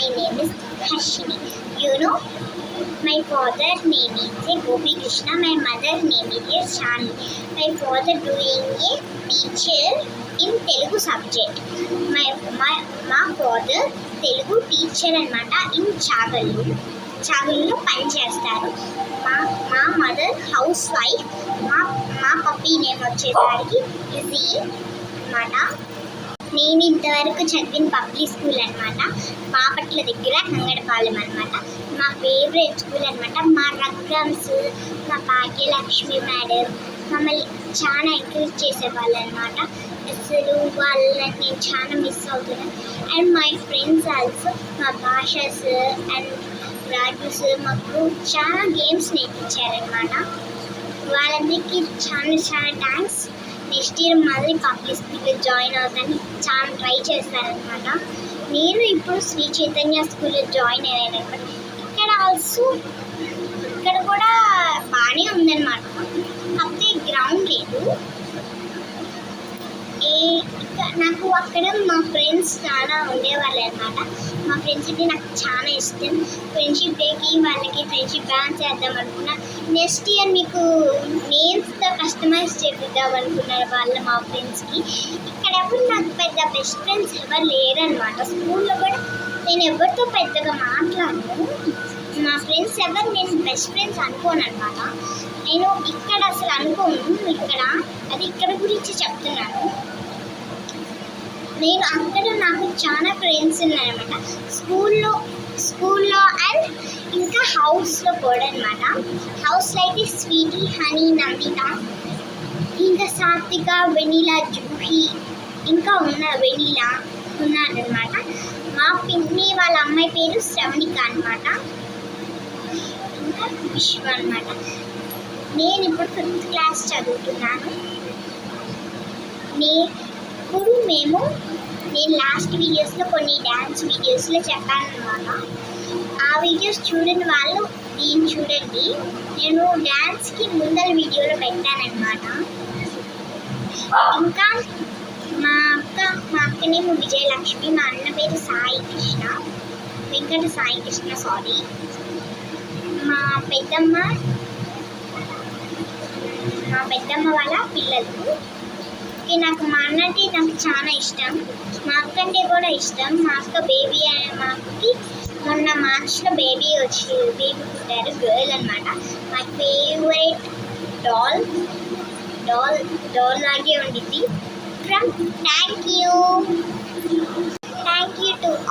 My name is Harshini. You know, my father's name is Gopi Krishna. My mother's name is Shani. My father doing a teacher in Telugu subject. My father Telugu teacher అనమాట in చాగల్లో పని చేస్తారు. మా mother house wife. మా puppy name వచ్చేసరికి ఇజీ అనమాట. నేను ఇంతవరకు చదివిన పబ్లిక్ స్కూల్ అనమాట, బాపట్ల దగ్గర కంగడపాలెం అనమాట. మా ఫేవరెట్ స్కూల్ అనమాట. మా రగ్రమ్స్, మా భాగ్యలక్ష్మి మేడం మమ్మల్ని చాలా ఎంకరేజ్ చేసేవాళ్ళు అనమాట. అసలు వాళ్ళని నేను చాలా మిస్ అవుతున్నాను. అండ్ మై ఫ్రెండ్స్ ఆల్సో, మా భాషస్ అండ్ రాజు సార్ మాకు చాలా గేమ్స్ నేర్పించారనమాట. వాళ్ళందరికీ చాలా థ్యాంక్స్. నెక్స్ట్ ఇయర్ మళ్ళీ పబ్లిక్ స్కూల్లో జాయిన్ అవుతాను, చాలా ట్రై చేస్తానమాట. నేను ఇప్పుడు శ్రీ చైతన్య స్కూల్లో జాయిన్ అయ్యాను అనమాట. ఇక్కడ కూడా బాగానే ఉందన్నమాట, కాకపోతే గ్రౌండ్ లేదు. నాకు అక్కడ మా ఫ్రెండ్స్ చాలా ఉండేవాళ్ళు అనమాట. మా ఫ్రెండ్స్ అంటే నాకు చాలా ఇష్టం. ఫ్రెండ్షిప్ డేకి వాళ్ళకి ఫ్రెండ్షిప్ డాన్స్ చేద్దాం అనుకున్నా. నెక్స్ట్ ఇయర్ మీకు నేమ్స్తో కస్టమైజ్ చేపిద్దాం అనుకున్నారు వాళ్ళు మా ఫ్రెండ్స్కి. ఇక్కడ ఎవరు నాకు పెద్ద బెస్ట్ ఫ్రెండ్స్ ఎవరు లేరనమాట. స్కూల్లో కూడా నేను ఎవరితో పెద్దగా మాట్లాడను. మా ఫ్రెండ్స్ ఎవరు నేను బెస్ట్ ఫ్రెండ్స్ అనుకోను అనమాట. నేను ఇక్కడ అసలు అనుకోను. ఇక్కడ గురించి చెప్తున్నాను. నేను అక్కడ నాకు చాలా ఫ్రెండ్స్ ఉన్నారనమాట. స్కూల్లో అండ్ ఇంకా హౌస్లో కూడా అనమాట. హౌస్లో అయితే స్వీటీ, హనీ, నమిత, ఇంకా సాత్విక, వెనీలా, జూహి, ఇంకా వెనీలా ఉన్నారనమాట. మా పిన్ని వాళ్ళ అమ్మాయి పేరు శ్రవణిక అనమాట. ఇంకా విశ్వ అనమాట. నేను ఇప్పుడు 5th క్లాస్ చదువుతున్నాను. ఇప్పుడు నేను లాస్ట్ వీడియోస్లో కొన్ని డ్యాన్స్ వీడియోస్లో చెప్పాను అనమాట. ఆ వీడియోస్ చూడని వాళ్ళు దీన్ని చూడండి. నేను డ్యాన్స్కి ముందర వీడియోలో పెట్టానమాట. ఇంకా మా అక్కనేమో విజయలక్ష్మి, మా అన్న పేరు వెంకట సాయి కృష్ణ. మా పెద్దమ్మ వాళ్ళ పిల్లలు. నాకు మా అన్న అంటే నాకు చాలా ఇష్టం. మా అక్క అంటే కూడా ఇష్టం. మా అక్క మా అక్కకి మొన్న మార్చ్లో బేబీ పుట్టారు, గర్ల్ అనమాట. మా ఫేవరెట్ డాల్ లాగే ఉండిద్ది. Thank you to